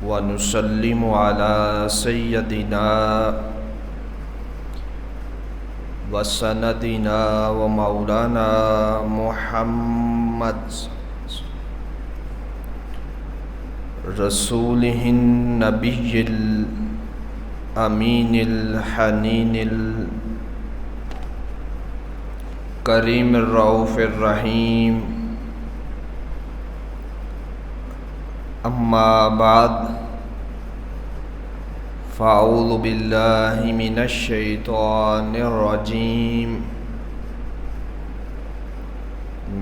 ونسلم على سيدنا وسندنا ومولانا محمد رسوله النبي الأمين الحنين الكريم الرؤوف الرحيم. أما بعد فأعوذ بالله من الشيطان الرجيم.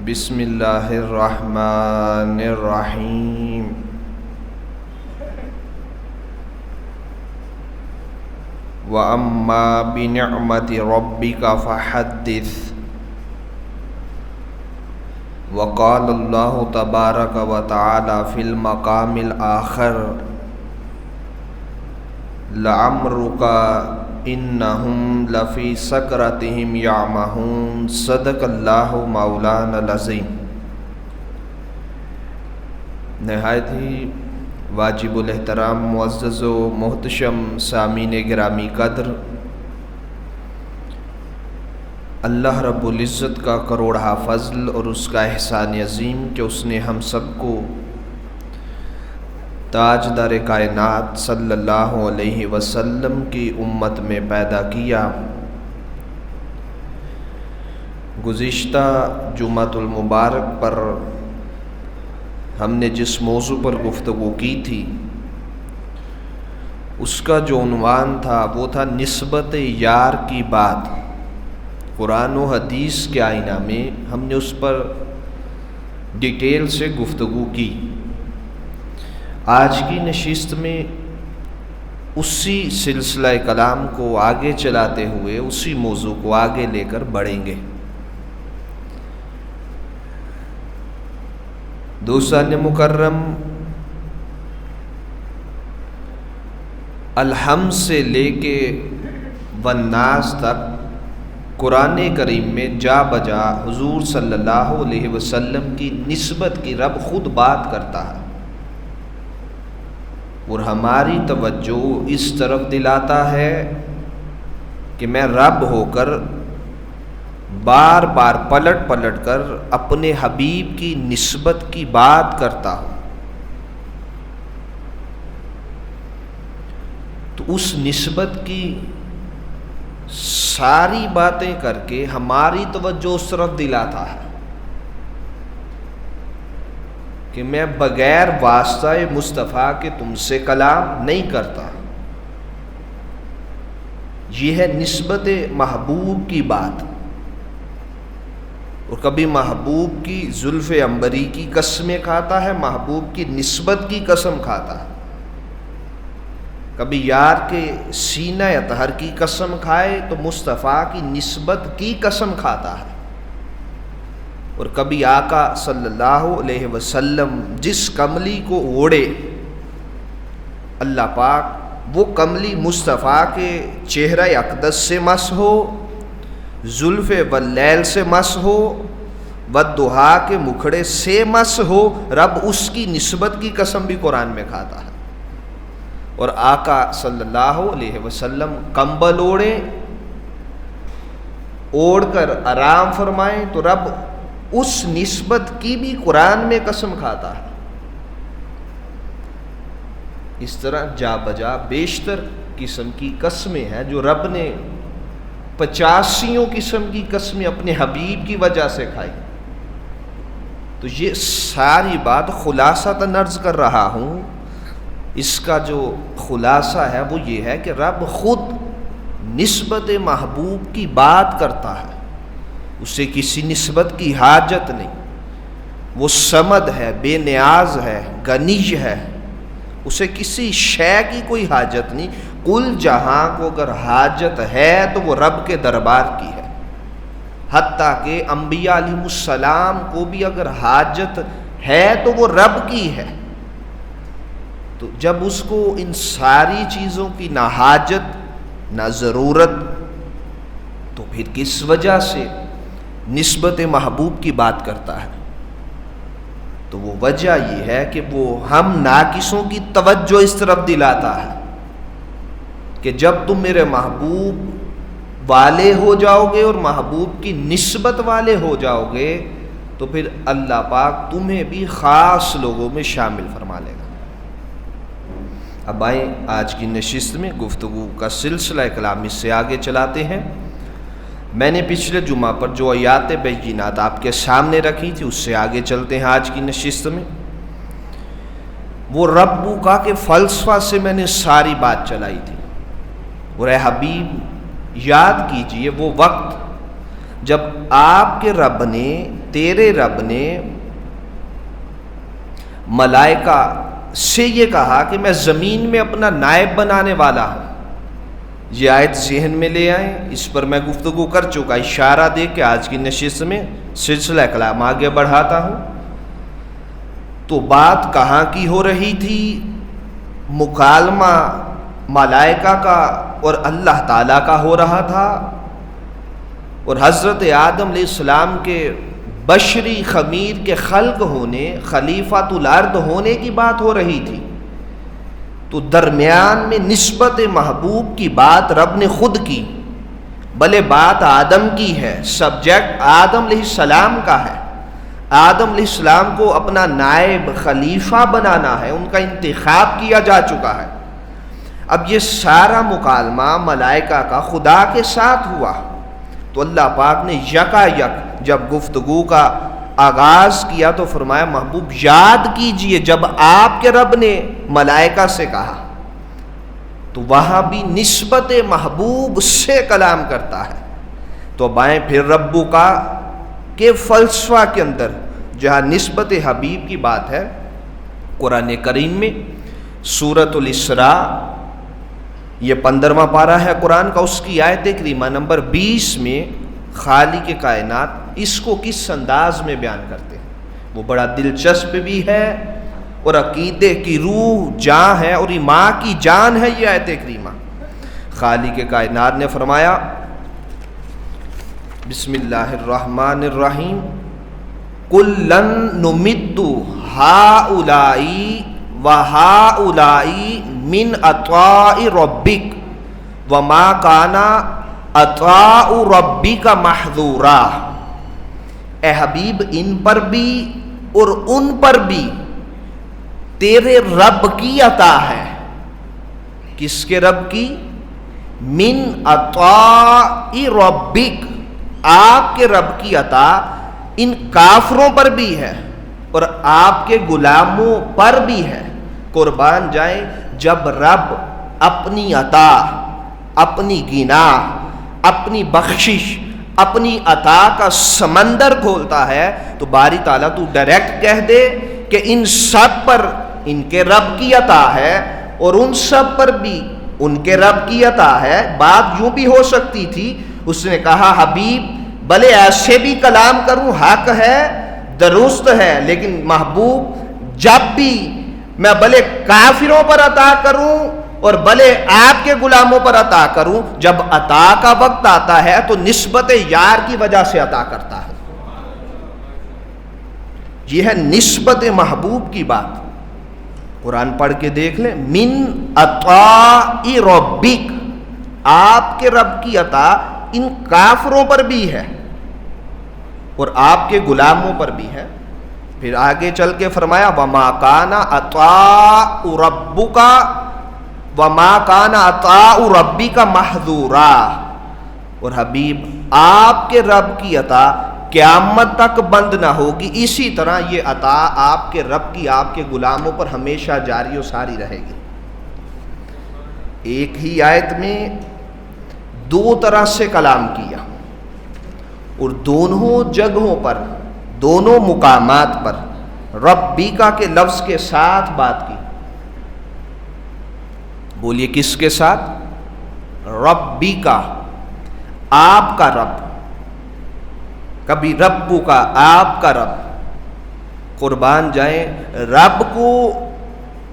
بسم الله الرحمن الرحيم. وأما بنعمة ربك فحدث. وقال الله تبارك وتعالى في المقام الآخر لعمرك إنهم لفي سكرتهم يعمهون. صدق الله مولانا العظيم. نہایت ہی واجب الاحترام معزز و محتشم سامعین گرامی قدر، اللہ رب العزت کا کروڑہ فضل اور اس کا احسان عظیم کہ اس نے ہم سب کو تاجدار کائنات صلی اللہ علیہ وسلم کی امت میں پیدا کیا. گزشتہ جمعۃ المبارک پر ہم نے جس موضوع پر گفتگو کی تھی اس کا جو عنوان تھا وہ تھا نسبت یار کی بات. قرآن و حدیث کے آئینہ میں ہم نے اس پر ڈیٹیل سے گفتگو کی. آج کی نشست میں اسی سلسلہ کلام کو آگے چلاتے ہوئے اسی موضوع کو آگے لے کر بڑھیں گے. دوستان مکرم، الحمد سے لے کے والناس تک قرآن کریم میں جا بجا حضور صلی اللہ علیہ وسلم کی نسبت کی رب خود بات کرتا ہے اور ہماری توجہ اس طرف دلاتا ہے کہ میں رب ہو کر بار بار پلٹ پلٹ کر اپنے حبیب کی نسبت کی بات کرتا ہوں. تو اس نسبت کی ساری باتیں کر کے ہماری توجہ اس طرف دلاتا ہے کہ میں بغیر واسطہ مصطفیٰ کے تم سے کلام نہیں کرتا. یہ ہے نسبت محبوب کی بات. اور کبھی محبوب کی زلف عنبری کی قسمیں کھاتا ہے، محبوب کی نسبت کی قسم کھاتا ہے. کبھی یار کے سینہ اطہر کی قسم کھائے تو مصطفیٰ کی نسبت کی قسم کھاتا ہے. اور کبھی آقا صلی اللہ علیہ وسلم جس کملی کو اوڑے اللہ پاک وہ کملی مصطفیٰ کے چہرہ اقدس سے مس ہو، زلف واللیل سے مس ہو، والضحیٰ کے مکھڑے سے مس ہو، رب اس کی نسبت کی قسم بھی قرآن میں کھاتا ہے. اور آقا صلی اللہ علیہ وسلم کمبل اوڑھ کر آرام فرمائیں تو رب اس نسبت کی بھی قرآن میں قسم کھاتا ہے. اس طرح جا بجا بیشتر قسم کی قسمیں ہیں جو رب نے 85 قسم کی قسمیں اپنے حبیب کی وجہ سے کھائی. تو یہ ساری بات خلاصۃً عرض کر رہا ہوں. اس کا جو خلاصہ ہے وہ یہ ہے کہ رب خود نسبت محبوب کی بات کرتا ہے، اسے کسی نسبت کی حاجت نہیں. وہ صمد ہے، بے نیاز ہے، غنی ہے، اسے کسی شے کی کوئی حاجت نہیں. کل جہاں کو اگر حاجت ہے تو وہ رب کے دربار کی ہے. حتیٰ کہ انبیاء علیہ السلام کو بھی اگر حاجت ہے تو وہ رب کی ہے. تو جب اس کو ان ساری چیزوں کی نہ حاجت نہ ضرورت، تو پھر کس وجہ سے نسبت محبوب کی بات کرتا ہے. تو وہ وجہ یہ ہے کہ وہ ہم ناقصوں کی توجہ اس طرف دلاتا ہے کہ جب تم میرے محبوب والے ہو جاؤ گے اور محبوب کی نسبت والے ہو جاؤ گے تو پھر اللہ پاک تمہیں بھی خاص لوگوں میں شامل فرما لے گا۔ اب آئیں آج کی نشست میں گفتگو کا سلسلہ کلام اس سے آگے چلاتے ہیں۔ میں نے پچھلے جمعہ پر جو آیات بینات آپ کے سامنے رکھی تھی اس سے آگے چلتے ہیں آج کی نشست میں۔ وہ ربو کا کہ فلسفہ سے میں نے ساری بات چلائی تھی، اور اے حبیب یاد کیجئے وہ وقت جب آپ کے رب نے، تیرے رب نے ملائکہ سے یہ کہا کہ میں زمین میں اپنا نائب بنانے والا ہوں۔ یہ آیت ذہن میں لے آئیں، اس پر میں گفتگو کر چکا، اشارہ دے کے آج کی نشست میں سلسلہ کلام آگے بڑھاتا ہوں۔ تو بات کہاں کی ہو رہی تھی؟ مکالمہ ملائکہ کا اور اللہ تعالیٰ کا ہو رہا تھا، اور حضرت آدم علیہ السلام کے بشری خمیر کے خلق ہونے، خلیفۃ الارض ہونے کی بات ہو رہی تھی۔ تو درمیان میں نسبت محبوب کی بات رب نے خود کی، بھلے بات آدم کی ہے، سبجیکٹ آدم علیہ السلام کا ہے، آدم علیہ السلام کو اپنا نائب خلیفہ بنانا ہے، ان کا انتخاب کیا جا چکا ہے۔ اب یہ سارا مکالمہ ملائکہ کا خدا کے ساتھ ہوا، تو اللہ پاک نے یکا یک جب گفتگو کا آغاز کیا تو فرمایا محبوب یاد کیجئے جب آپ کے رب نے ملائکہ سے کہا، تو وہاں بھی نسبت محبوب سے کلام کرتا ہے۔ تو بائیں پھر ربو کا کہ فلسفہ کے اندر جہاں نسبت حبیب کی بات ہے، قرآن کریم میں سورۃ الاسراء یہ 15واں پارہ ہے قرآن کا، اس کی آیت کریمہ نمبر 20 میں خالق کائنات اس کو کس انداز میں بیان کرتے ہیں، وہ بڑا دلچسپ بھی ہے اور عقیدے کی روح جان ہے اور ماں کی جان ہے یہ آیت کریمہ۔ خالق کائنات نے فرمایا بسم اللہ الرحمن الرحیم کُلًّا نُمِدُّ ہَؤُلَاءِ وَہَؤُلَاءِ من عطاء ربک وما کان عطاء ربک محظورا۔ اے حبیب ان پر بھی اور ان پر بھی تیرے رب کی عطا ہے۔ کس کے رب کی؟ من عطاء ربک، آپ کے رب کی عطا ان کافروں پر بھی ہے اور آپ کے غلاموں پر بھی ہے۔ قربان جائیں جب رب اپنی عطا، اپنی گنا، اپنی بخشش، اپنی عطا کا سمندر کھولتا ہے تو باری تعالیٰ تو ڈائریکٹ کہہ دے کہ ان سب پر ان کے رب کی عطا ہے اور ان سب پر بھی ان کے رب کی عطا ہے۔ بات یوں بھی ہو سکتی تھی، اس نے کہا حبیب بھلے ایسے بھی کلام کروں حق ہے، درست ہے، لیکن محبوب جب بھی میں بھلے کافروں پر عطا کروں اور بھلے آپ کے غلاموں پر عطا کروں، جب عطا کا وقت آتا ہے تو نسبت یار کی وجہ سے عطا کرتا ہے۔ یہ ہے نسبت محبوب کی بات۔ قرآن پڑھ کے دیکھ لیں، من عطاء ربک، آپ کے رب کی عطا ان کافروں پر بھی ہے اور آپ کے غلاموں پر بھی ہے۔ پھر آگے چل کے فرمایا وما کان عطاء ربک وما کان عطاء ربک محظورا، اور حبیب آپ کے رب کی عطا قیامت تک بند نہ ہوگی، اسی طرح یہ عطا آپ کے رب کی آپ کے غلاموں پر ہمیشہ جاری و ساری رہے گی۔ ایک ہی آیت میں دو طرح سے کلام کیا اور دونوں جگہوں پر، دونوں مقامات پر ربیکا کے لفظ کے ساتھ بات کی۔ بولیے کس کے ساتھ؟ ربیکا، آپ کا رب، کبھی ربو کا، آپ کا رب۔ قربان جائیں رب کو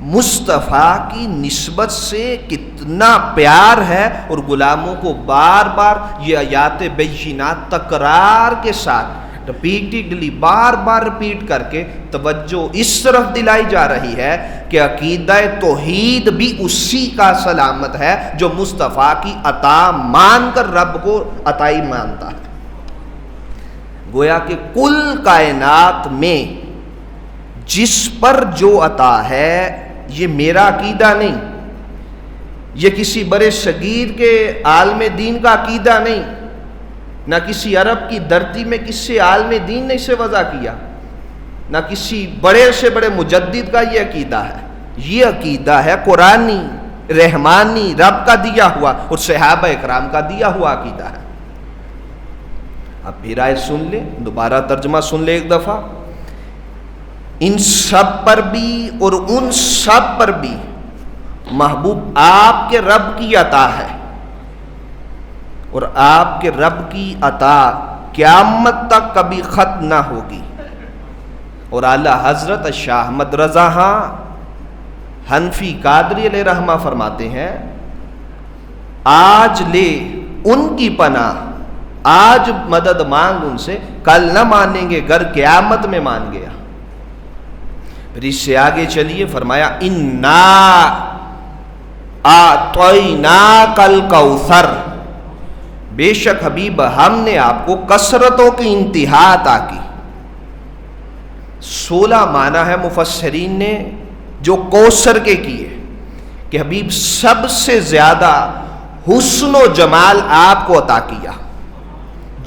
مصطفیٰ کی نسبت سے کتنا پیار ہے، اور غلاموں کو بار بار یہ آیات بینات تکرار کے ساتھ ریپیٹڈلی بار بار ریپیٹ کر کے توجہ اس طرف دلائی جا رہی ہے کہ عقیدہ توحید بھی اسی کا سلامت ہے جو مصطفیٰ کی عطا مان کر رب کو عطائی مانتا ہے. گویا کہ کل کائنات میں جس پر جو عطا ہے یہ میرا عقیدہ نہیں، یہ کسی بڑے صغیر کے عالم دین کا عقیدہ نہیں، نہ کسی عرب کی دھرتی میں کسی عالم دین نے اسے وضع کیا، نہ کسی بڑے سے بڑے مجدد کا یہ عقیدہ ہے. یہ عقیدہ ہے قرآنی رحمانی رب کا دیا ہوا اور صحابہ اکرام کا دیا ہوا عقیدہ ہے. اب پھر آئے سن لیں، دوبارہ ترجمہ سن لیں ایک دفعہ. ان سب پر بھی اور ان سب پر بھی محبوب آپ کے رب کی عطا ہے، اور آپ کے رب کی عطا قیامت تک کبھی ختم نہ ہوگی. اور اعلیٰ حضرت شاہ احمد رضا حنفی قادری علیہ رحمہ فرماتے ہیں، آج لے ان کی پناہ، آج مدد مانگ ان سے، کل نہ مانیں گے گر قیامت میں مان گیا. پھر اس سے آگے چلیے، فرمایا انا اعطیناک الکوثر، بے شک حبیب ہم نے آپ کو کثرتوں کی انتہا عطا کی. 16 معنی ہے مفسرین نے جو کوثر کے کیے کہ حبیب سب سے زیادہ حسن و جمال آپ کو عطا کیا،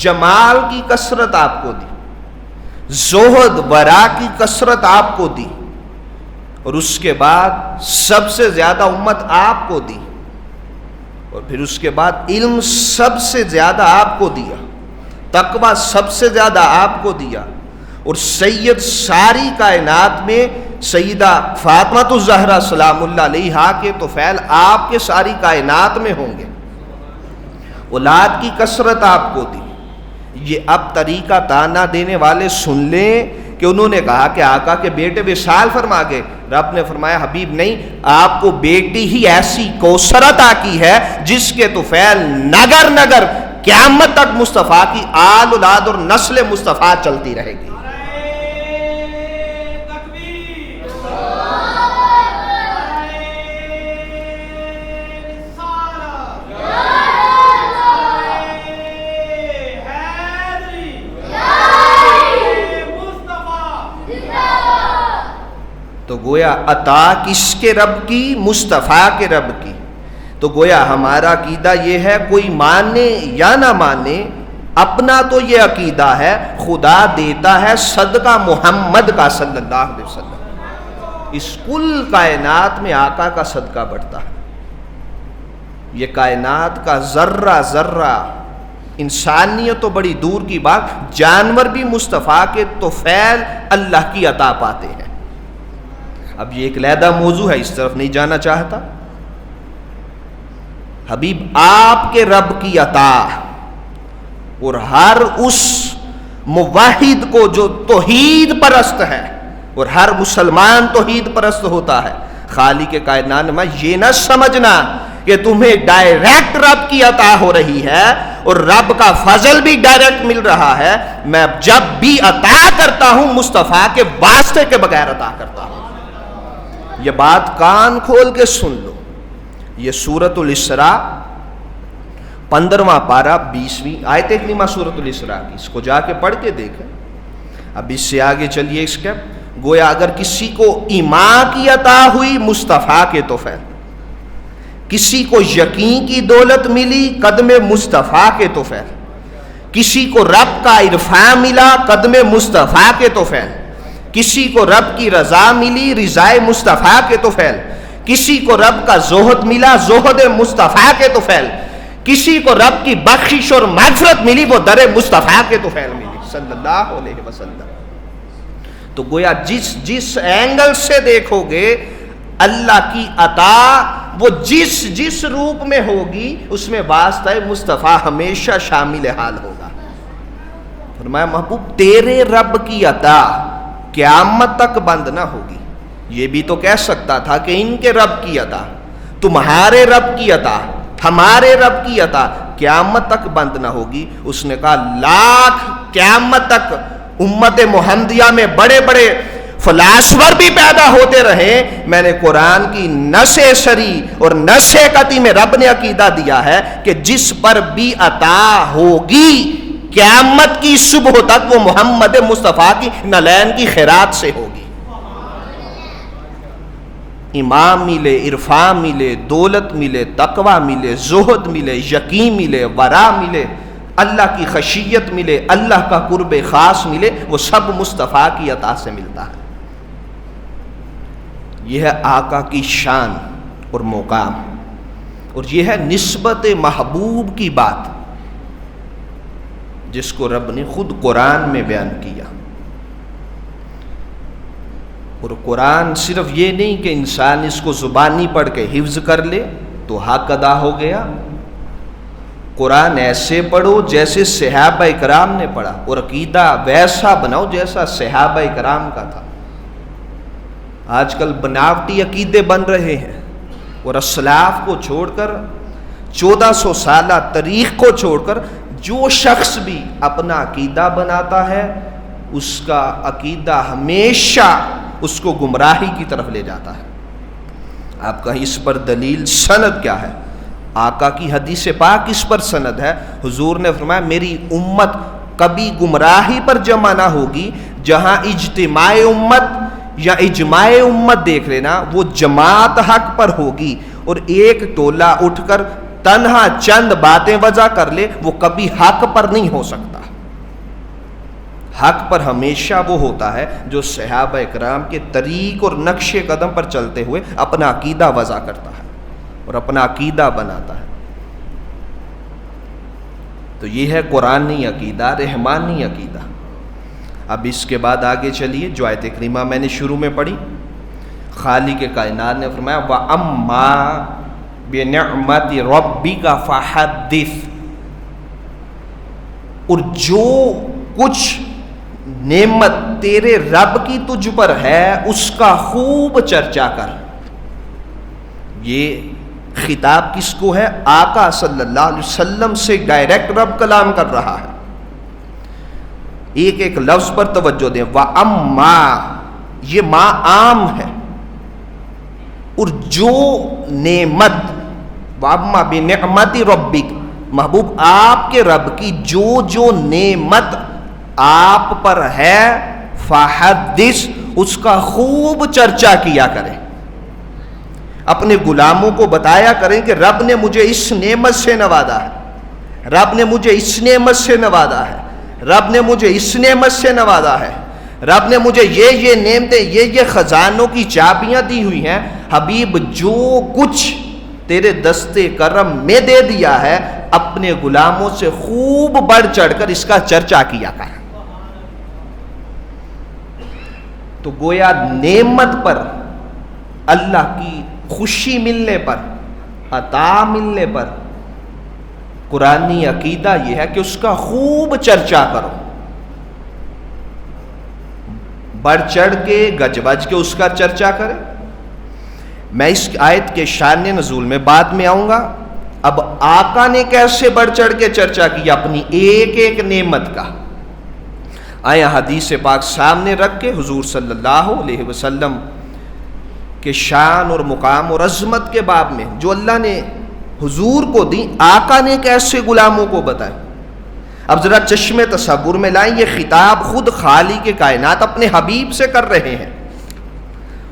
جمال کی کثرت آپ کو دی، زہد ورا کی کثرت آپ کو دی، اور اس کے بعد سب سے زیادہ امت آپ کو دی، اور پھر اس کے بعد علم سب سے زیادہ آپ کو دیا، تقوی سب سے زیادہ آپ کو دیا، اور سید ساری کائنات میں سیدہ فاطمہ الزہرا سلام اللہ علیہا کے طفیل آپ کے ساری کائنات میں ہوں گے. اولاد کی کثرت آپ کو دی. یہ اب طریقہ تانا دینے والے سن لیں کہ انہوں نے کہا کہ آقا کے بیٹے وصال فرما گئے. رب نے فرمایا حبیب نہیں، آپ کو بیٹی ہی ایسی کوثر عطا کی ہے جس کے طفیل نگر نگر قیامت تک مصطفیٰ کی آل اولاد اور نسل مصطفیٰ چلتی رہے گی. تو گویا عطا کس کے رب کی؟ مصطفیٰ کے رب کی. تو گویا ہمارا عقیدہ یہ ہے، کوئی مانے یا نہ مانے، اپنا تو یہ عقیدہ ہے خدا دیتا ہے صدقہ محمد کا صلی اللہ علیہ وسلم. اس کل کائنات میں آقا کا صدقہ بڑھتا ہے. یہ کائنات کا ذرہ ذرہ، انسانیت تو بڑی دور کی بات، جانور بھی مصطفیٰ کے طفیل اللہ کی عطا پاتے ہیں. اب یہ ایک علیحدہ موضوع ہے، اس طرف نہیں جانا چاہتا. حبیب آپ کے رب کی عطا، اور ہر اس موحد کو جو توحید پرست ہے، اور ہر مسلمان توحید پرست ہوتا ہے، خالق کائنات میں یہ نہ سمجھنا کہ تمہیں ڈائریکٹ رب کی عطا ہو رہی ہے اور رب کا فضل بھی ڈائریکٹ مل رہا ہے. میں جب بھی عطا کرتا ہوں مصطفیٰ کے واسطے کے بغیر عطا کرتا ہوں. یہ بات کان کھول کے سن لو. یہ سورۃ الاسراء 15واں پارہ 20ویں آیت کریمہ سورۃ الاسراء کی، اس کو جا کے پڑھ کے دیکھیں. اب اس سے آگے چلیے اس کے، گویا اگر کسی کو ایمان کی عطا ہوئی مصطفیٰ کے طفیل، کسی کو یقین کی دولت ملی قدم مصطفیٰ کے طفیل، کسی کو رب کا عرفان ملا قدم مصطفیٰ کے طفیل، کسی کو رب کی رضا ملی رضائے مصطفیٰ کے طفیل، کسی کو رب کا زہد ملا زہد مصطفیٰ کے طفیل، کسی کو رب کی بخشش اور مغفرت ملی وہ در مصطفیٰ کے طفیل ملی صلی اللہ علیہ وسلم. تو گویا جس اینگل سے دیکھو گے اللہ کی عطا وہ جس روپ میں ہوگی اس میں واسطہ مصطفیٰ ہمیشہ شامل حال ہوگا. فرمایا محبوب تیرے رب کی عطا قیامت تک بند نہ ہوگی. یہ بھی تو کہہ سکتا تھا کہ ان کے رب کی عطا، تمہارے رب کی عطا، ہمارے رب کی عطا قیامت تک بند نہ ہوگی. اس نے کہا لاکھ قیامت تک امت محمدیہ میں بڑے بڑے فلاسفر بھی پیدا ہوتے رہے، میں نے قرآن کی نص سری اور نص قطعی میں رب نے عقیدہ دیا ہے کہ جس پر بھی عطا ہوگی قیامت کی صبح تک وہ محمد مصطفیٰ کی نلین کی خیرات سے ہوگی. امام ملے، عرفان ملے، دولت ملے، تقوی ملے، زہد ملے، یقین ملے، ورع ملے، اللہ کی خشیت ملے، اللہ کا قرب خاص ملے، وہ سب مصطفیٰ کی عطا سے ملتا ہے. یہ ہے آقا کی شان اور مقام، اور یہ ہے نسبت محبوب کی بات جس کو رب نے خود قرآن میں بیان کیا. اور قرآن صرف یہ نہیں کہ انسان اس کو زبانی پڑھ کے حفظ کر لے تو حق ادا ہو گیا. قرآن ایسے پڑھو جیسے صحابہ کرام نے پڑھا، اور عقیدہ ویسا بناؤ جیسا صحابہ کرام کا تھا. آج کل بناوٹی عقیدے بن رہے ہیں، اور اسلاف کو چھوڑ کر 1400 سالہ تاریخ کو چھوڑ کر جو شخص بھی اپنا عقیدہ بناتا ہے اس کا عقیدہ ہمیشہ اس کو گمراہی کی طرف لے جاتا ہے. آپ کہیں اس پر دلیل سند کیا ہے؟ آقا کی حدیث پاک اس پر سند ہے. حضور نے فرمایا میری امت کبھی گمراہی پر جمع نہ ہوگی جہاں اجتماع امت یا اجماع امت دیکھ لینا وہ جماعت حق پر ہوگی، اور ایک ٹولہ اٹھ کر تنہا چند باتیں وضع کر لے وہ کبھی حق پر نہیں ہو سکتا. حق پر ہمیشہ وہ ہوتا ہے جو صحابہ اکرام کے طریق اور نقش قدم پر چلتے ہوئے اپنا عقیدہ وضع کرتا ہے اور اپنا عقیدہ بناتا ہے. تو یہ ہے قرآنی عقیدہ، رحمانی عقیدہ. اب اس کے بعد آگے چلیے، جو آیت کریمہ میں نے شروع میں پڑھی، خالق کائنات نے فرمایا وَأَمَّا بِنِعْمَتِ رَبِّكَ فَحَدِّثْ، اور جو کچھ نعمت تیرے رب کی تجھ پر ہے اس کا خوب چرچا کر. یہ خطاب کس کو ہے؟ آقا صلی اللہ علیہ وسلم سے ڈائریکٹ رب کلام کر رہا ہے. ایک ایک لفظ پر توجہ دیں. وَأَمَّا، یہ ما عام ہے، اور جو نعمت، وَأَمَّا بِنِعْمَتِ رَبِّكَ، محبوب آپ کے رب کی جو نعمت آپ پر ہے، فَحَدِّثْ، اس کا خوب چرچا کیا کریں. اپنے غلاموں کو بتایا کریں کہ رب نے مجھے اس نعمت سے نوازا ہے، رب نے مجھے اس نعمت سے نوازا ہے، رب نے مجھے اس نعمت سے نوازا ہے، رب نے مجھے یہ نعمتیں، یہ خزانوں کی چابیاں دی ہوئی ہیں. حبیب جو کچھ تیرے دستے کرم میں دے دیا ہے اپنے غلاموں سے خوب بڑھ چڑھ کر اس کا چرچا کیا کر. تو گویا نعمت پر، اللہ کی خوشی ملنے پر، عطا ملنے پر قرآنی عقیدہ یہ ہے کہ اس کا خوب چرچا کرو، بڑھ چڑھ کے گج بج کے اس کا چرچا کرے. میں اس آیت کے شان نزول میں بعد میں آؤں گا. اب آقا نے کیسے بڑھ چڑھ کے چرچا کیا اپنی ایک ایک نعمت کا. آیا حدیث پاک سامنے رکھ کے حضور صلی اللہ علیہ وسلم کے شان اور مقام اور عظمت کے باب میں جو اللہ نے حضور کو دی، آقا نے کیسے غلاموں کو بتایا. اب ذرا چشمے تصور میں لائیں، یہ خطاب خود خالق کائنات اپنے حبیب سے کر رہے ہیں،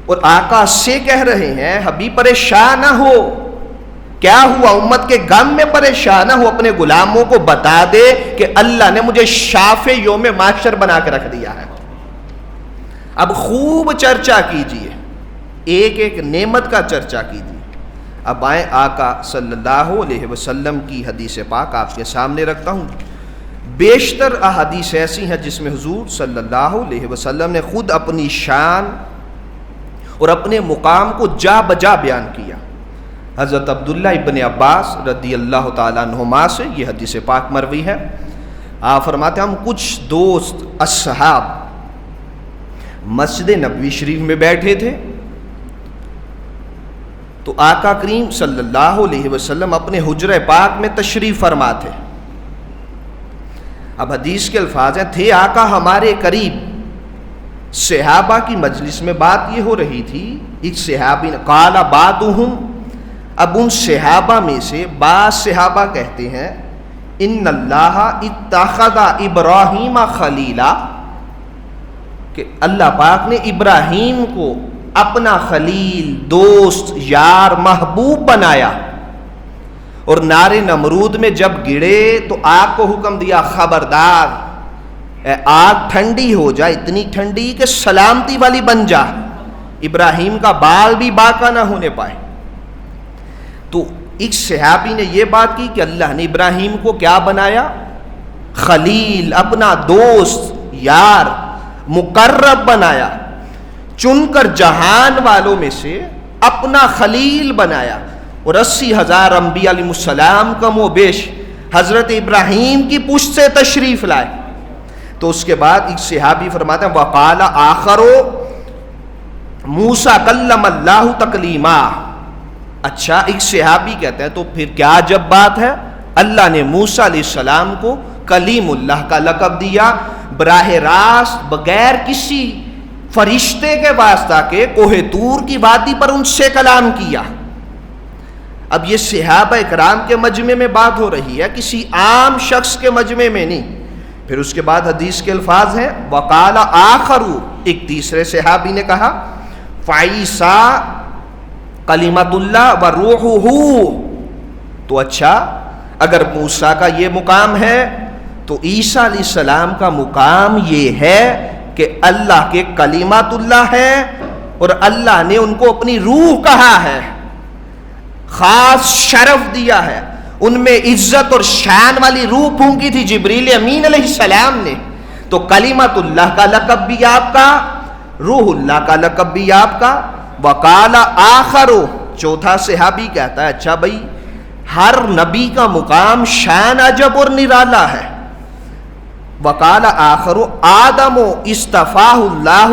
اور آقا سے کہہ رہے ہیں حبیب پریشان نہ ہو. کیا ہوا؟ امت کے غم میں پریشان نہ ہو، اپنے غلاموں کو بتا دے کہ اللہ نے مجھے شافع یوم محشر بنا کے رکھ دیا ہے. اب خوب چرچا کیجئے، ایک ایک نعمت کا چرچا کیجئے. اب آئیں آقا صلی اللہ علیہ وسلم کی حدیث پاک آپ کے سامنے رکھتا ہوں. بیشتر احادیث ایسی ہیں جس میں حضور صلی اللہ علیہ وسلم نے خود اپنی شان اور اپنے مقام کو جا بجا بیان کیا. حضرت عبداللہ ابن عباس رضی اللہ تعالیٰ عنہما سے یہ حدیث پاک مروی ہے. آپ فرماتے ہیں ہم کچھ دوست اصحاب مسجد نبوی شریف میں بیٹھے تھے. تو آقا کریم صلی اللہ علیہ وسلم اپنے حجرہ پاک میں تشریف فرما تھے. اب حدیث کے الفاظ ہیں تھے آقا ہمارے قریب. صحابہ کی مجلس میں بات یہ ہو رہی تھی. ایک صحابی نے قال بعضهم، اب ان صحابہ میں سے بعض صحابہ کہتے ہیں ان اللہ اتخذ ابراہیم خلیلا، کہ اللہ پاک نے ابراہیم کو اپنا خلیل، دوست، یار، محبوب بنایا. اور نار نمرود میں جب گرے تو آگ کو حکم دیا خبردار آگ ٹھنڈی ہو جائے، اتنی ٹھنڈی کہ سلامتی والی بن جا، ابراہیم کا بال بھی باقا نہ ہونے پائے. تو ایک صحابی نے یہ بات کی کہ اللہ نے ابراہیم کو کیا بنایا؟ خلیل، اپنا دوست، یار، مقرب بنایا. چن کر جہان والوں میں سے اپنا خلیل بنایا. اور 80,000 انبیاء علیہ السلام کم و بیش حضرت ابراہیم کی پشت سے تشریف لائے. تو اس کے بعد ایک صحابی فرماتے ہیں وقال آخر موسیٰ کلم اللہ تکلیما. اچھا، ایک صحابی کہتے ہیں تو پھر کیا عجب بات ہے، اللہ نے موسیٰ علیہ السلام کو کلیم اللہ کا لقب دیا، براہ راست بغیر کسی فرشتے کے واسطہ کے کوہ طور کی وادی پر ان سے کلام کیا. اب یہ صحابہ اکرام کے مجمع میں بات ہو رہی ہے، کسی عام شخص کے مجمع میں نہیں. پھر اس کے بعد حدیث کے الفاظ ہیں وقال آخر، ایک تیسرے صحابی نے کہا فعیسیٰ کلمۃ اللہ و روحہ. تو اچھا، اگر موسیٰ کا یہ مقام ہے تو عیسیٰ علیہ السلام کا مقام یہ ہے کہ اللہ کے کلمۃ اللہ ہے اور اللہ نے ان کو اپنی روح کہا ہے، خاص شرف دیا ہے. ان میں عزت اور شان والی روح پھونکی تھی جبریل امین علیہ السلام نے. تو کلمۃ اللہ کا لقب بھی آپ کا، روح اللہ کا لقب بھی آپ کا. وقال آخر، چوتھا صحابی کہتا ہے اچھا بھائی ہر نبی کا مقام شان عجب اور نرالا ہے. وقال آخر آدم اصطفاہ اللہ،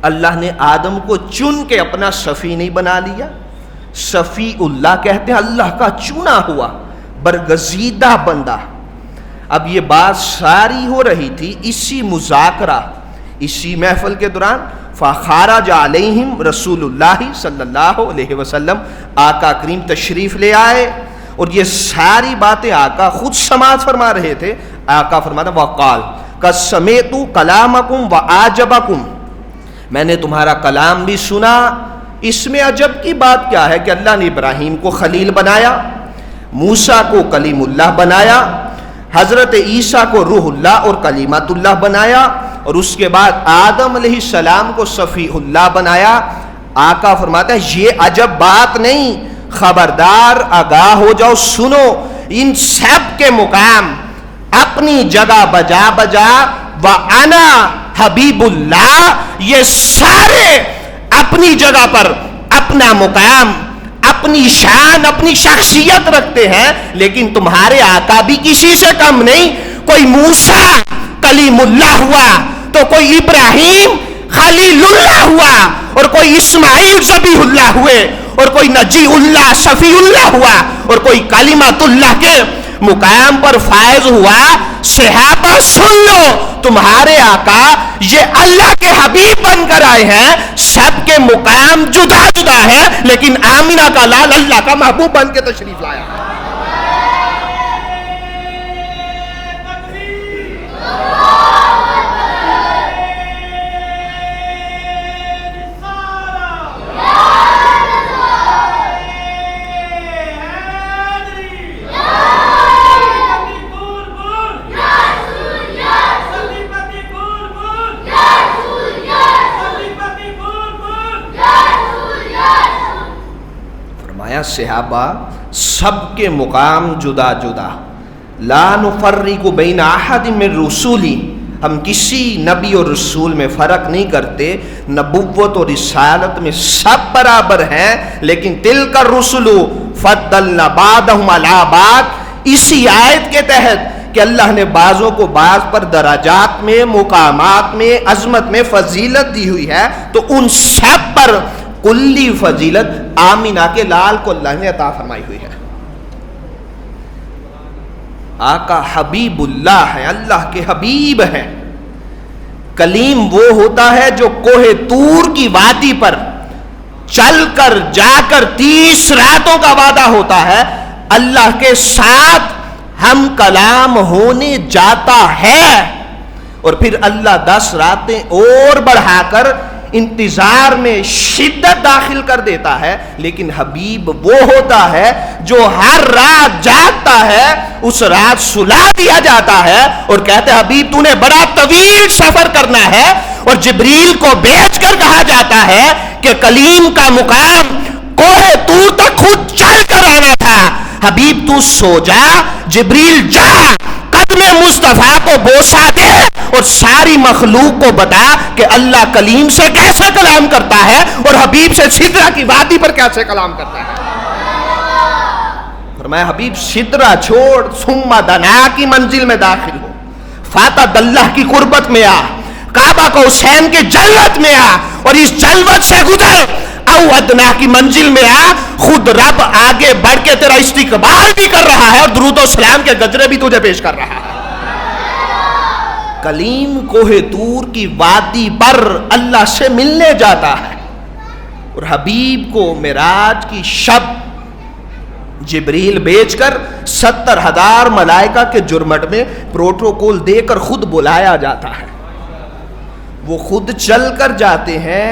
اللہ نے آدم کو چن کے اپنا صفی نہیں بنا لیا. صفی اللہ کہتے ہیں اللہ کا چنا ہوا برگزیدہ بندہ. اب یہ بات ساری ہو رہی تھی اسی مذاکرہ، اسی محفل کے دوران. فخرج علیہم رسول اللہ صلی اللہ علیہ وسلم، آقا کریم تشریف لے آئے اور یہ ساری باتیں آقا خود سماعت فرما رہے تھے. آقا فرماتا وقال قد سمعت کلامکم وعجبکم، میں نے تمہارا کلام بھی سنا. اس میں عجب کی بات کیا ہے کہ اللہ نے ابراہیم کو خلیل بنایا، موسیٰ کو کلیم اللہ بنایا، حضرت عیسیٰ کو روح اللہ اور کلیمت اللہ بنایا، اور اس کے بعد آدم علیہ السلام کو صفی اللہ بنایا. آقا فرماتا ہے یہ عجب بات نہیں، خبردار آگاہ ہو جاؤ، سنو ان سب کے مقام اپنی جگہ بجا بجا وَأَنَا حبیب اللہ، یہ سارے اپنی جگہ پر اپنا مقام، اپنی شان، اپنی شخصیت رکھتے ہیں، لیکن تمہارے آقا بھی کسی سے کم نہیں. کوئی موسیٰ کلیم اللہ ہوا تو کوئی ابراہیم خلیل اللہ ہوا، اور کوئی اسماعیل ذبیح اللہ ہوئے، اور کوئی نجی اللہ شفیع اللہ ہوا، اور کوئی کلمت اللہ کے مقام پر فائز ہوا. صحابہ سن لو، تمہارے آقا یہ اللہ کے حبیب بن کر آئے ہیں، سب کے مقام جدا جدا ہے، لیکن آمینہ کا لال اللہ کا محبوب بن کے تشریف لایا. صحابہ سب کے مقام جدا جدا. لا نفرق بین احد من رسولی، ہم کسی نبی اور رسول میں فرق نہیں کرتے، نبوت اور رسالت میں سب برابر ہیں، لیکن تلک الرسل فضلنا بعضهم علی بعض. اسی آیت کے تحت کہ اللہ نے بعضوں کو بعض پر درجات میں، مقامات میں، عظمت میں فضیلت دی ہوئی ہے، تو ان سب پر کلی فضیلت آمینہ کے لال کو اللہ نے عطا فرمائی ہوئی ہے۔ آقا حبیب اللہ ہے، اللہ کے حبیب ہیں۔ کلیم وہ ہوتا ہے جو کوہ طور کی وادی پر چل کر جا کر 30 راتوں کا وعدہ ہوتا ہے، اللہ کے ساتھ ہم کلام ہونے جاتا ہے، اور پھر اللہ 10 راتیں اور بڑھا کر انتظار میں شدت داخل کر دیتا ہے۔ لیکن حبیب وہ ہوتا ہے جو ہر رات جاگتا ہے، اس رات سلا دیا جاتا ہے اور کہتے ہیں حبیب تو نے بڑا طویل سفر کرنا ہے، اور جبریل کو بھیج کر کہا جاتا ہے کہ کلیم کا مقام کوہ طور تک خود چل کر آنا تھا، حبیب تو سو جا، جبریل جا قدم مصطفیٰ کو بوسہ دے اور ساری مخلوق کو بتا کہ اللہ کلیم سے کیسا کلام کرتا ہے اور حبیب سے سدرہ کی وادی پر کیسے کلام کرتا ہے۔ فرمایا حبیب سدرہ چھوڑ، ثم دنا کی منزل میں داخل ہو، فاتح اللہ کی قربت میں آ، کعبہ کو حسین کے جلوت میں آ، اور اس جلوت سے گزر، او ادنا کی منزل میں آ، خود رب آگے بڑھ کے تیرا استقبال بھی کر رہا ہے اور درود و سلام کے گجرے بھی تجھے پیش کر رہا ہے۔ کلیم کوہ طور کی وادی پر اللہ سے ملنے جاتا ہے، اور حبیب کو معراج کی شب جبریل بیچ کر 70,000 ملائکہ کے جرمٹ میں پروٹوکول دے کر خود بلایا جاتا ہے۔ وہ خود چل کر جاتے ہیں،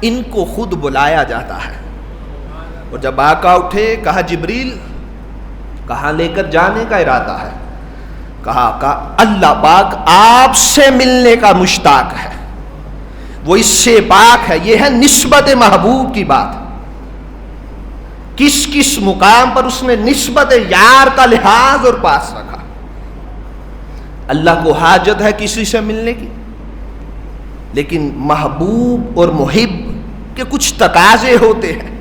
ان کو خود بلایا جاتا ہے۔ اور جب آقا اٹھے کہا جبریل کہاں لے کر جانے کا ارادہ ہے؟ کہا آقا اللہ پاک آپ سے ملنے کا مشتاق ہے، وہ اس سے پاک ہے۔ یہ ہے نسبت محبوب کی بات، کس کس مقام پر اس نے نسبت یار کا لحاظ اور پاس رکھا۔ اللہ کو حاجت ہے کسی سے ملنے کی، لیکن محبوب اور محب کے کچھ تقاضے ہوتے ہیں،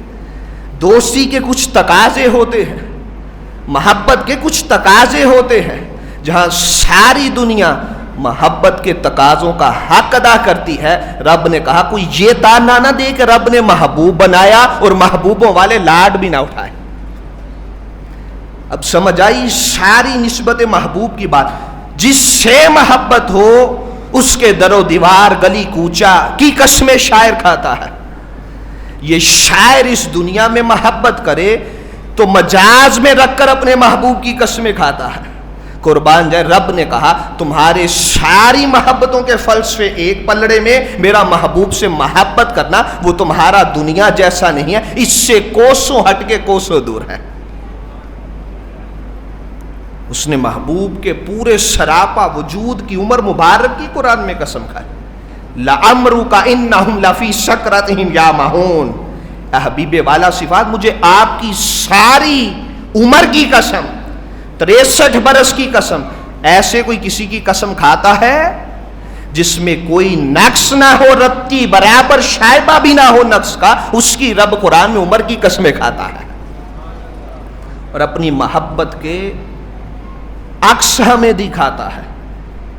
دوستی کے کچھ تقاضے ہوتے ہیں، محبت کے کچھ تقاضے ہوتے ہیں۔ جہاں ساری دنیا محبت کے تقاضوں کا حق ادا کرتی ہے، رب نے کہا کوئی یہ تانا نہ دے کہ رب نے محبوب بنایا اور محبوبوں والے لاڈ بھی نہ اٹھائے۔ اب سمجھ آئی ساری نسبت محبوب کی بات۔ جس سے محبت ہو اس کے در و دیوار گلی کوچا کی قسمیں شاعر کھاتا ہے۔ یہ شاعر اس دنیا میں محبت کرے تو مجاز میں رکھ کر اپنے محبوب کی قسمیں کھاتا ہے۔ قربان جائے رب نے کہا تمہارے ساری محبتوں کے فلسفے ایک پلڑے میں، میرا محبوب سے محبت کرنا وہ تمہارا دنیا جیسا نہیں ہے، اس سے کوسوں ہٹ کے کوسوں دور ہے۔ اس نے محبوب کے پورے سراپا وجود کی عمر مبارک کی قرآن میں قسم کھائی، لَعَمْرُكَ إِنَّهُمْ لَفِي سَكْرَتِهِمْ يَعْمَهُونَ۔ اے حبیب والا صفات، مجھے آپ کی ساری عمر کی قسم، 63 برس کی قسم، ایسے کوئی کسی کی قسم کھاتا ہے جس میں کوئی نقص نہ ہو، رتی برابر شائبہ بھی نہ ہو نقص کا، اس کی رب قرآن میں عمر کی قسمیں کھاتا ہے۔ اور اپنی محبت کے عکس ہمیں دکھاتا ہے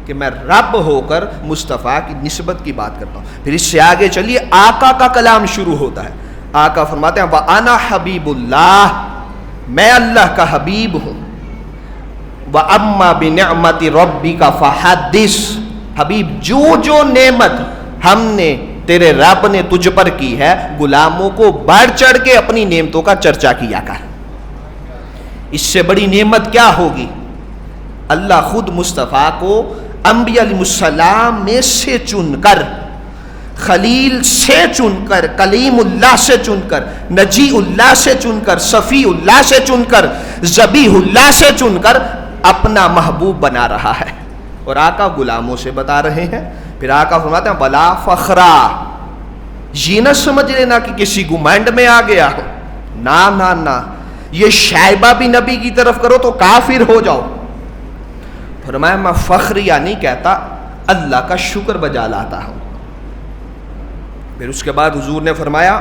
کہ میں رب ہو کر مصطفیٰ کی نسبت کی بات کرتا ہوں۔ پھر اس سے آگے چلیے آقا کا کلام شروع ہوتا ہے۔ آقا فرماتے ہیں وَأَنَا حَبِيبُ اللَّهِ، میں اللہ کا حبیب ہوں۔ وَأَمَّا بِنِعْمَةِ رَبِّكَ فَحَدِّثْ، حبیب جو جو نعمت ہم نے تیرے رب نے تجھ پر کی ہے، غلاموں کو بڑھ چڑھ کے اپنی نعمتوں کا چرچا کیا کر۔ اس سے بڑی نعمت کیا ہوگی؟ اللہ خود مصطفیٰ کو انبیاء علیہ السلام میں سے چن کر، خلیل سے چن کر، کلیم اللہ سے چن کر، نجی اللہ سے چن کر، صفی اللہ سے چن کر، ذبیح اللہ سے چن کر اپنا محبوب بنا رہا ہے۔ اور آقا غلاموں سے بتا رہے ہیں۔ پھر آقا فرماتے ہیں ولا فخرا، یہ نہ سمجھ لینا کہ کسی گمنڈ میں آ گیا ہو، نہ نہ نہ، یہ شائبہ بھی نبی کی طرف کرو تو کافر ہو جاؤ۔ فرمایا میں فخریہ نہیں کہتا، اللہ کا شکر بجا لاتا ہوں۔ پھر اس کے بعد حضور نے فرمایا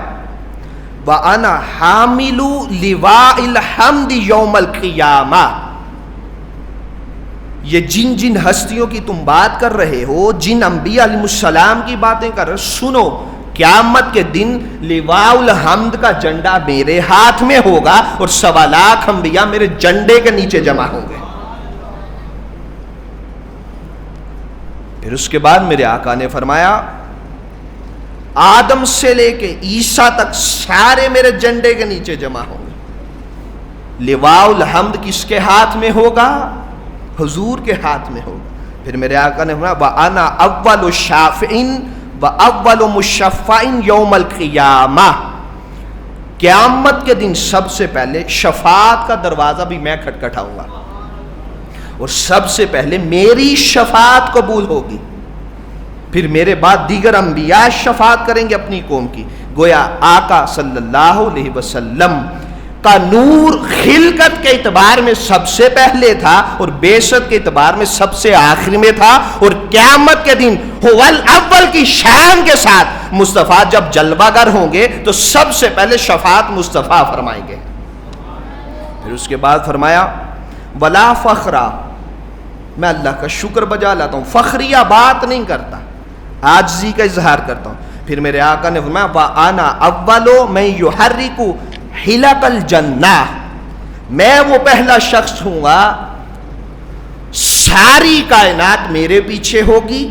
وَأَنَا حَامِلُ لِوَاءِ الْحَمْدِ يَوْمَ الْقِيَامَةِ، یہ جن جن ہستیوں کی تم بات کر رہے ہو، جن انبیاء علیہ السلام کی باتیں کر رہے ہو، سنو قیامت کے دن لواء الحمد کا جھنڈا میرے ہاتھ میں ہوگا اور 1.25 لاکھ انبیاء میرے جھنڈے کے نیچے جمع ہوں گے۔ پھر اس کے بعد میرے آقا نے فرمایا آدم سے لے کے عیسیٰ تک سارے میرے جھنڈے کے نیچے جمع ہوں گے۔ لواء الحمد کس کے ہاتھ میں ہوگا؟ حضور کے ہاتھ میں ہوگا۔ پھر میرے آقا نے فرمایا وَأَنَا أَوَّلُ شَافِعٍ وَأَوَّلُ مُشَفَّعٍ يَوْمَ الْقِيَامَةِ، قیامت کے دن سب سے پہلے شفاعت کا دروازہ بھی میں کھٹکھٹاؤں گا اور سب سے پہلے میری شفاعت قبول ہوگی، پھر میرے بعد دیگر انبیاء شفاعت کریں گے اپنی قوم کی۔ گویا آقا صلی اللہ علیہ وسلم کا نور خلقت کے اعتبار میں سب سے پہلے تھا اور بعثت کے اعتبار میں سب سے آخر میں تھا، اور قیامت کے دن هو الاول کی شان کے ساتھ مصطفیٰ جب جلوہ گر ہوں گے تو سب سے پہلے شفاعت مصطفیٰ فرمائیں گے۔ پھر اس کے بعد فرمایا ولا فخرا، میں اللہ کا شکر بجا لاتا ہوں، فخریہ بات نہیں کرتا، عاجزی کا اظہار کرتا ہوں۔ پھر میرے آقا نے فرمایا وَأَنَا أَوَّلُ مَن يُحَرِّكُ حِلَقَ الْجَنَّةِ، میں وہ پہلا شخص ہوں گا، ساری کائنات میرے پیچھے ہوگی،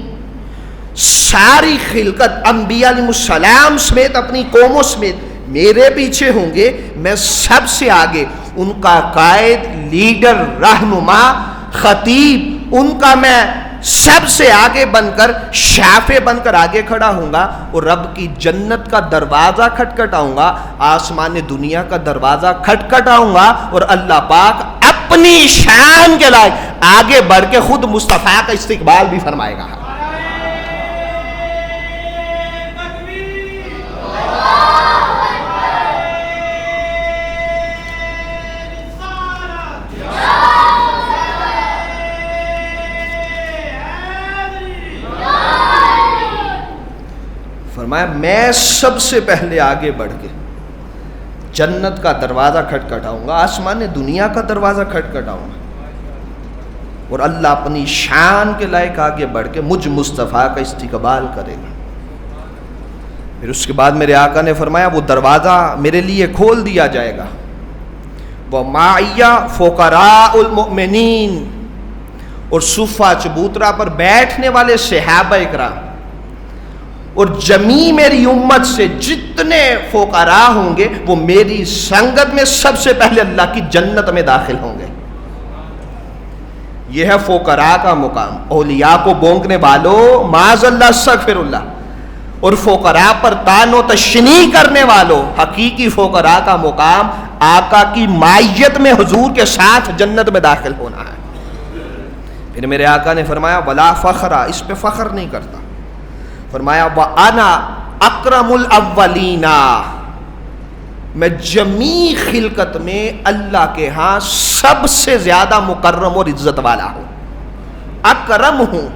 ساری خلقت انبیاء علیہ السلام سمیت اپنی قوموں سمیت میرے پیچھے ہوں گے، میں سب سے آگے ان کا قائد، لیڈر، رہنما، خطیب، ان کا میں سب سے آگے بن کر، شافع بن کر آگے کھڑا ہوں گا اور رب کی جنت کا دروازہ کھٹکھٹاؤں گا، آسمان دنیا کا دروازہ کھٹکھٹاؤں گا، اور اللہ پاک اپنی شان کے لائق آگے بڑھ کے خود مصطفیٰ کا استقبال بھی فرمائے گا۔ فرمایا میں سب سے پہلے آگے بڑھ کے جنت کا دروازہ کھٹکھٹاؤں گا، آسمان دنیا کا دروازہ کھٹکھٹاؤں گا، اور اللہ اپنی شان کے لائق آگے بڑھ کے مجھ مصطفیٰ کا استقبال کرے گا۔ پھر اس کے بعد میرے آقا نے فرمایا وہ دروازہ میرے لیے کھول دیا جائے گا، وَمَعِيَ فُقَرَاءُ الْمُؤْمِنِينَ، اور صفہ چبوترا پر بیٹھنے والے صحابہ اکرام اور جمیع میری امت سے جتنے فقراء ہوں گے وہ میری سنگت میں سب سے پہلے اللہ کی جنت میں داخل ہوں گے۔ یہ ہے فقراء کا مقام۔ اولیاء کو بونکنے والوں معاذ اللہ استغفر اللہ، اور فقراء پر طعن و تشنیع کرنے والوں، حقیقی فقراء کا مقام آقا کی معیت میں حضور کے ساتھ جنت میں داخل ہونا ہے۔ پھر میرے آقا نے فرمایا ولا فخرا، اس پہ فخر نہیں کرتا۔ فرمایا وَأَنَا أَكْرَمُ الْأَوَّلِينَ، میں جمیع خلقت میں اللہ کے ہاں سب سے زیادہ مکرم اور عزت والا ہوں، اکرم ہوں،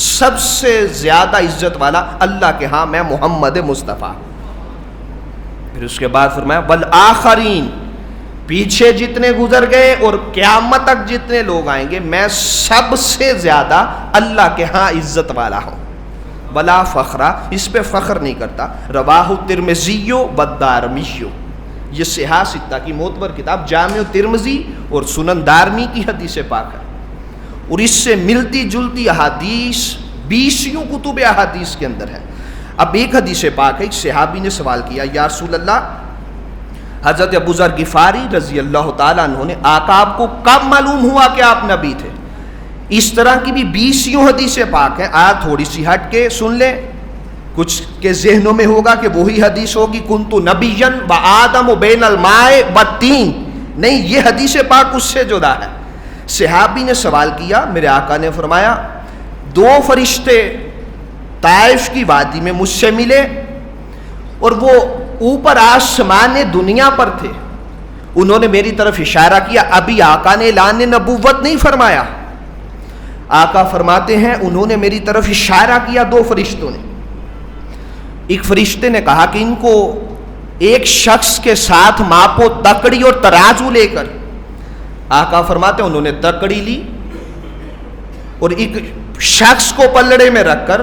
سب سے زیادہ عزت والا اللہ کے ہاں میں محمد مصطفیٰ۔ پھر اس کے بعد فرمایا وَالْآخَرِينَ، پیچھے جتنے گزر گئے اور قیامت تک جتنے لوگ آئیں گے میں سب سے زیادہ اللہ کے ہاں عزت والا ہوں، ولا فخرا، اس پہ فخر نہیں کرتا۔ رواہ ترمذی والدارمی، یہ صحاح ستہ کی معتبر کتاب جامع ترمذی اور سنن دارمی کی حدیث پاک ہے، اور اس سے ملتی جلتی احادیث 20 کتب احادیث کے اندر ہے۔ اب ایک حدیث پاک ہے، ایک صحابی نے سوال کیا یا رسول اللہ، حضرت ابو ذر غفاری رضی اللہ تعالیٰ عنہ نے آقا آپ کو کب معلوم ہوا کہ آپ نبی تھے؟ اس طرح کی بھی 20 حدیث پاک ہیں، آج تھوڑی سی ہٹ کے سن لیں، کچھ کے ذہنوں میں ہوگا کہ وہی حدیث ہوگی کنت نبیا وآدم بین الماء والطین، نہیں، یہ حدیث پاک اس سے جدا ہے۔ صحابی نے سوال کیا، میرے آقا نے فرمایا 2 فرشتے طائف کی وادی میں مجھ سے ملے اور وہ اوپر آسمان دنیا پر تھے، انہوں نے میری طرف اشارہ کیا، ابھی آقا نے اعلان نبوت نہیں فرمایا، آقا فرماتے ہیں انہوں نے میری طرف اشارہ کیا 2 فرشتوں نے۔ ایک فرشتے نے کہا کہ ان کو ایک شخص کے ساتھ ماپو، تکڑی اور ترازو لے کر۔ آقا فرماتے ہیں انہوں نے تکڑی لی اور ایک شخص کو پلڑے میں رکھ کر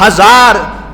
1000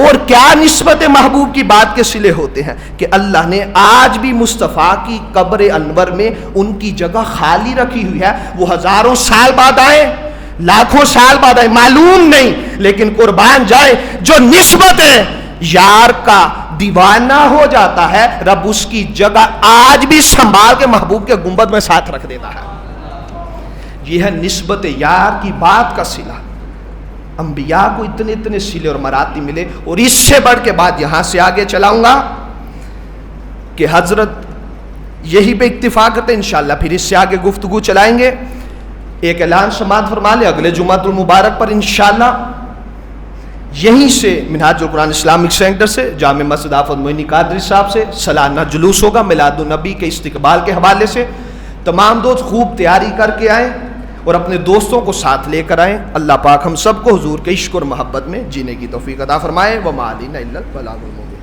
اور کیا نسبت محبوب کی بات کے صلے ہوتے ہیں کہ اللہ نے آج بھی مصطفیٰ کی قبر انور میں ان کی جگہ خالی رکھی ہوئی ہے. وہ ہزاروں سال بعد آئے، لاکھوں سال بعد آئے، معلوم نہیں، لیکن قربان جائے جو نسبت ہے یار کا دیوانہ ہو جاتا ہے، رب اس کی جگہ آج بھی سنبھال کے محبوب کے گنبد میں ساتھ رکھ دیتا ہے. یہ ہے نسبت یار کی بات کا صلہ. انبیاء کو اتنے اتنے صلے اور مراتب ملے. اور اس سے بڑھ کے بعد یہاں سے آگے چلاؤں گا کہ حضرت یہی پہ اکتفا کرتے ہیں، انشاءاللہ پھر اس سے آگے گفتگو چلائیں گے. ایک اعلان سماعت فرما لے، اگلے جمعۃ المبارک پر انشاءاللہ یہیں سے منہاج القرآن اسلامک سینٹر سے جامع مسجد آفت معینی قادری صاحب سے سالانہ جلوس ہوگا میلاد النبی کے استقبال کے حوالے سے. تمام دوست خوب تیاری کر کے آئیں اور اپنے دوستوں کو ساتھ لے کر آئیں. اللہ پاک ہم سب کو حضور کے عشق اور محبت میں جینے کی توفیق عطا فرمائے. وما علینا الا البلاغ المبین.